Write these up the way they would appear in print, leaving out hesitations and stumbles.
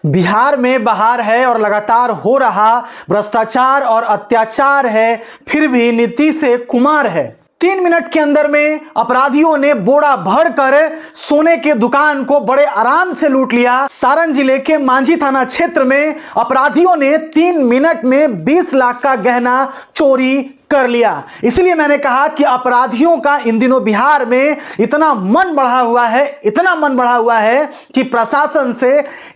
बिहार में बहार है और लगातार हो रहा भ्रष्टाचार और अत्याचार है, फिर भी नीतीश कुमार है। 3 मिनट के अंदर में अपराधियों ने बोरा भर कर सोने के दुकान को बड़े आराम से लूट लिया। सारण जिले के मांझी थाना क्षेत्र में अपराधियों ने 3 मिनट में 20 लाख का गहना चोरी कर लिया। इसलिए मैंने कहा कि अपराधियों का इन दिनों बिहार में इतना मन बढ़ा हुआ है कि प्रशासन से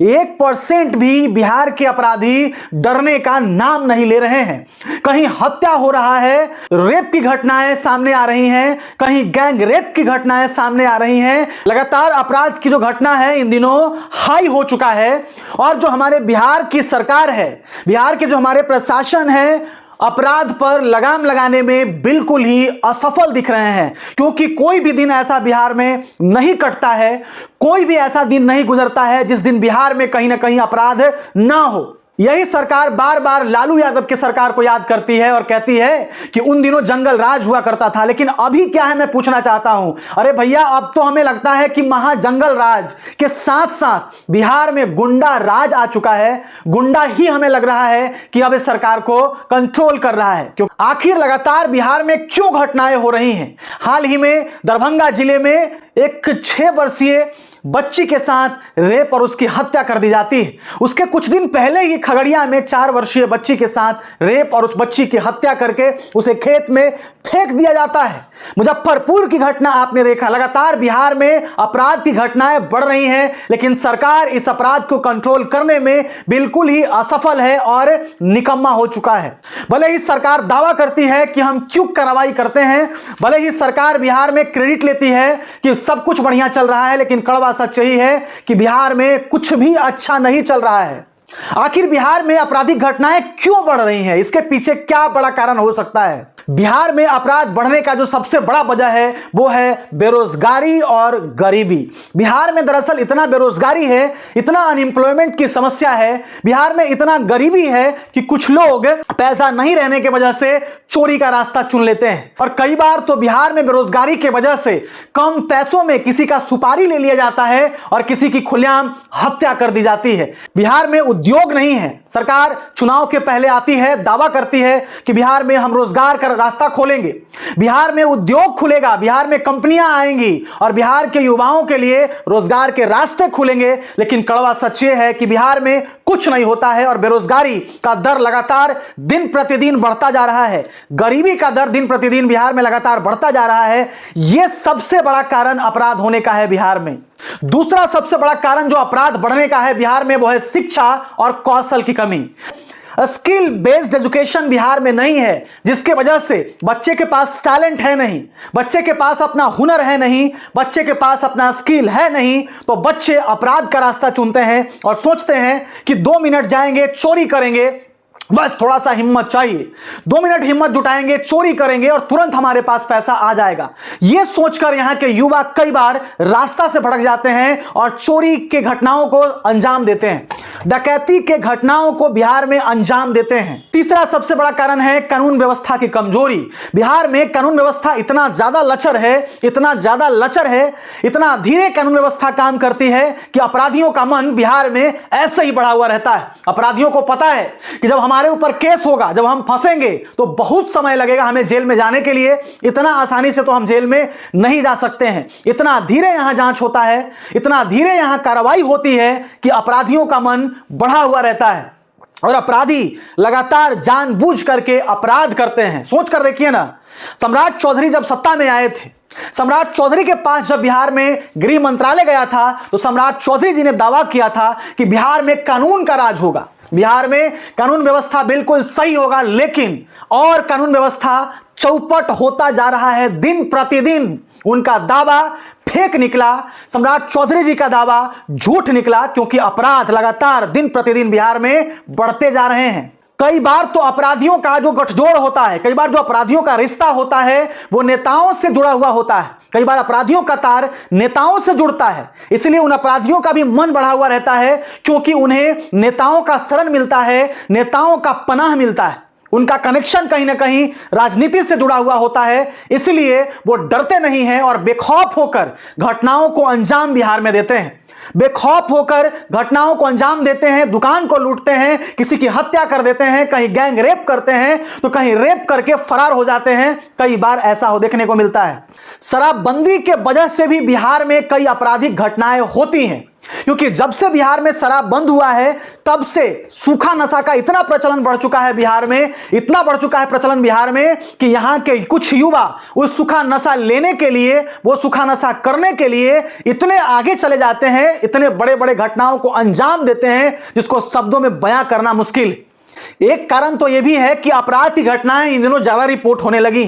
1% भी बिहार के अपराधी डरने का नाम नहीं ले रहे हैं। कहीं हत्या हो रहा है, रेप की घटनाएं सामने आ रही हैं, कहीं गैंग रेप की घटनाएं सामने आ रही हैं। लगातार अपराध की जो घटना है इन दिनों हाई हो चुका है। और जो हमारे बिहार की सरकार है, बिहार के जो हमारे प्रशासन है, अपराध पर लगाम लगाने में बिल्कुल ही असफल दिख रहे हैं। क्योंकि कोई भी दिन ऐसा बिहार में नहीं कटता है, कोई भी ऐसा दिन नहीं गुजरता है जिस दिन बिहार में कहीं ना कहीं अपराध ना हो। यही सरकार बार बार लालू यादव की सरकार को याद करती है और कहती है कि उन दिनों जंगल राज हुआ करता था। लेकिन अभी क्या है, मैं पूछना चाहता हूं, अरे भैया अब तो हमें लगता है कि महा जंगल राज के साथ साथ बिहार में गुंडा राज आ चुका है। गुंडा ही हमें लग रहा है कि अब इस सरकार को कंट्रोल कर रहा है। क्यों आखिर लगातार बिहार में क्यों घटनाएं हो रही हैं? हाल ही में दरभंगा जिले में एक 6 वर्षीय बच्ची के साथ रेप और उसकी हत्या कर दी जाती है। उसके कुछ दिन पहले ही खगड़िया में 4 वर्षीय बच्ची के साथ रेप और उस बच्ची की हत्या करके उसे खेत में फेंक दिया जाता है। मुजफ्फरपुर की घटना आपने देखा। लगातार बिहार में अपराध की घटनाएं बढ़ रही हैं, लेकिन सरकार इस अपराध को कंट्रोल करने में बिल्कुल ही असफल है और निकम्मा हो चुका है। भले ही सरकार दावा करती है कि हम क्विक कार्रवाई करते हैं, भले ही सरकार बिहार में क्रेडिट लेती है कि सब कुछ बढ़िया चल रहा है, लेकिन कड़वा सच यही है कि बिहार में कुछ भी अच्छा नहीं चल रहा है। आखिर बिहार में आपराधिक घटनाएं क्यों बढ़ रही हैं? इसके पीछे क्या बड़ा कारण हो सकता है? बिहार में अपराध बढ़ने का जो सबसे बड़ा वजह है वो है बेरोजगारी और गरीबी। बिहार में दरअसल इतना बेरोजगारी है, इतना अनएम्प्लॉयमेंट की समस्या है, बिहार में इतना गरीबी है कि कुछ लोग पैसा नहीं रहने की वजह से चोरी का रास्ता चुन लेते हैं। और कई बार तो बिहार में बेरोजगारी की वजह से कम पैसों में किसी का सुपारी ले लिया जाता है और किसी की खुलेआम हत्या कर दी जाती है। बिहार में उद्योग नहीं है। सरकार चुनाव के पहले आती है, दावा करती है कि बिहार में हम रोजगार का रास्ता खोलेंगे, बिहार में उद्योग खुलेगा, बिहार में कंपनियां आएंगी और बिहार के युवाओं के लिए रोजगार के रास्ते खुलेंगे। लेकिन कड़वा सच ये है कि बिहार में कुछ नहीं होता है और बेरोजगारी का दर लगातार दिन प्रतिदिन बढ़ता जा रहा है। गरीबी का दर दिन प्रतिदिन बिहार में लगातार बढ़ता जा रहा है। यह सबसे बड़ा कारण अपराध होने का है बिहार में। दूसरा सबसे बड़ा कारण जो अपराध बढ़ने का है बिहार में वो है शिक्षा और कौशल की कमी। स्किल बेस्ड एजुकेशन बिहार में नहीं है, जिसके वजह से बच्चे के पास टैलेंट है नहीं, बच्चे के पास अपना हुनर है नहीं, बच्चे के पास अपना स्किल है नहीं, तो बच्चे अपराध का रास्ता चुनते हैं और सोचते हैं कि 2 मिनट जाएंगे, चोरी करेंगे, बस थोड़ा सा हिम्मत चाहिए, 2 मिनट हिम्मत जुटाएंगे, चोरी करेंगे और तुरंत हमारे पास पैसा आ जाएगा। यह सोचकर यहां के युवा कई बार रास्ता से भटक जाते हैं और चोरी के घटनाओं को अंजाम देते हैं, डकैती के घटनाओं को बिहार में अंजाम देते हैं। तीसरा सबसे बड़ा कारण है कानून व्यवस्था की कमजोरी। बिहार में कानून व्यवस्था इतना ज्यादा लचर है, इतना धीरे कानून व्यवस्था काम करती है कि अपराधियों का मन बिहार में ऐसे ही बढ़ा हुआ रहता है। अपराधियों को पता है कि जब हमारे ऊपर केस होगा, जब हम फंसेंगे तो बहुत समय लगेगा हमें जेल में जाने के लिए, इतना आसानी से तो हम जेल में नहीं जा सकते हैं। इतना धीरे यहां जांच होता है, इतना धीरे यहां कार्रवाई होती है कि अपराधियों का मन बढ़ा हुआ रहता है और अपराधी लगातार जानबूझ करके अपराध करते हैं। सोच कर देखिए ना, सम्राट चौधरी जब सत्ता में आए थे, सम्राट चौधरी के पास जब बिहार में गृह मंत्रालय गया था तो सम्राट चौधरी जी ने दावा किया था कि बिहार में कानून का राज होगा, बिहार में कानून व्यवस्था बिल्कुल सही होगा। लेकिन और कानून व्यवस्था चौपट होता जा रहा है दिन प्रतिदिन। उनका दावा फेक निकला, सम्राट चौधरी जी का दावा झूठ निकला, क्योंकि अपराध लगातार दिन प्रतिदिन बिहार में बढ़ते जा रहे हैं। कई बार तो अपराधियों का जो गठजोड़ होता है, कई बार जो अपराधियों का रिश्ता होता है वो नेताओं से जुड़ा हुआ होता है। कई बार अपराधियों का तार नेताओं से जुड़ता है, इसलिए उन अपराधियों का भी मन बढ़ा हुआ रहता है, क्योंकि उन्हें नेताओं का शरण मिलता है, नेताओं का पनाह मिलता है। उनका कनेक्शन कहीं ना कहीं राजनीति से जुड़ा हुआ होता है, इसलिए वो डरते नहीं हैं और बेखौफ होकर घटनाओं को अंजाम बिहार में देते हैं। बेखौफ होकर घटनाओं को अंजाम देते हैं, दुकान को लूटते हैं, किसी की हत्या कर देते हैं, कहीं गैंग रेप करते हैं तो कहीं रेप करके फरार हो जाते हैं। कई बार ऐसा हो देखने को मिलता है। शराबबंदी के वजह से भी बिहार में कई आपराधिक घटनाएं होती हैं, क्योंकि जब से बिहार में शराब बंद हुआ है तब से सूखा नशा का इतना प्रचलन बढ़ चुका है बिहार में, इतना बढ़ चुका है प्रचलन बिहार में कि यहां के कुछ युवा उस सूखा नशा लेने के लिए, वो सूखा नशा करने के लिए इतने आगे चले जाते हैं, इतने बड़े बड़े घटनाओं को अंजाम देते हैं जिसको शब्दों में बयां करना मुश्किल। एक कारण तो यह भी है कि अपराध की घटनाएं इन दिनों ज्यादा रिपोर्ट होने लगी।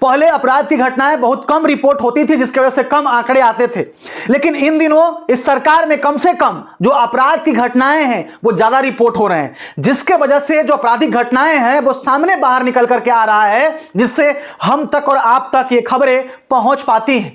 पहले अपराध की घटनाएं बहुत कम रिपोर्ट होती थी, जिसकी वजह से कम आंकड़े आते थे, लेकिन इन दिनों इस सरकार में कम से कम जो अपराध की घटनाएं हैं वो ज्यादा रिपोर्ट हो रहे हैं, जिसके वजह से जो आपराधिक घटनाएं हैं वो सामने बाहर निकल करके आ रहा है, जिससे हम तक और आप तक ये खबरें पहुंच पाती हैं।